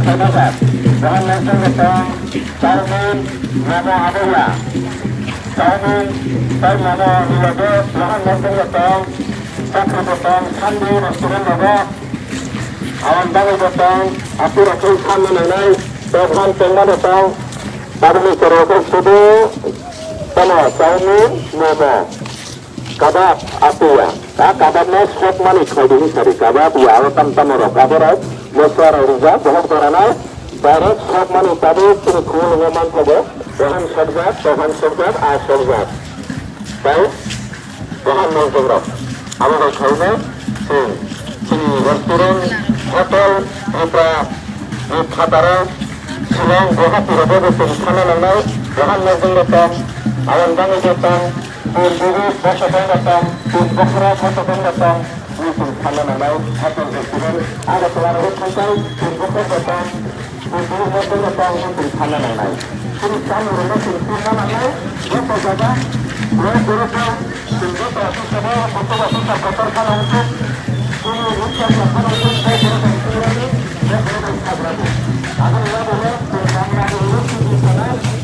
Senabat, Bahan Langsung Getong, Saumin, Nama Aboya, Saumin, Sai Nama Nilago, Bahan Langsung Getong, Sakri Getong, Sandi, Restoran Naga, Awan Bangi Getong, Api Rasul Kami Nanai, Bahan Tengma Getong, Padmi Serokok Sudu, Tama, Saumin, Nama, Kabab, Apiya, Kabab Nes, Hot Mani, Khaidi Sari, Kabab, Ya, Tam Tamorok, Kabarat, Mosar Rizak, Bahan Koranai, Barat, Hot Mani, Tabi, Kini Kul, Ngaman Kobo, Bahan Sobzat, Ar Sobzat. Baik, Bahan Mongkorok. Amarai Khaina, Sini Restoran, Hotel, Ipra, Khatara, Silang, Bahan Pirabodo, Sana Nanai, Bahan Mongkorok Getong, Awan Bangi Getong, Pun Bugis, Basa Bang Getong, Pun Bokra, Basa Bang Getong, Pun Sana Nanai, Hotel Restoran, ada Kelara Hut Kantai, Pun Bokra Getong, Pun Bugis Basa Getong, Pun Sana Nanai. Pun Sana Nanai, Pun Sana Nanai, Basa Jaga, Pun Bokra, Pun Bokra, Pun Sabah, Pun Sabah, Pun Sabah, Kotor Kana Untuk, Pun Rusia, Pun Untuk, Saya Pun Sabah, Pun Sabah, Pun Sabah, Pun Sabah, Agar Allah boleh, Pun Sabah, Pun Sabah, Pun Sabah,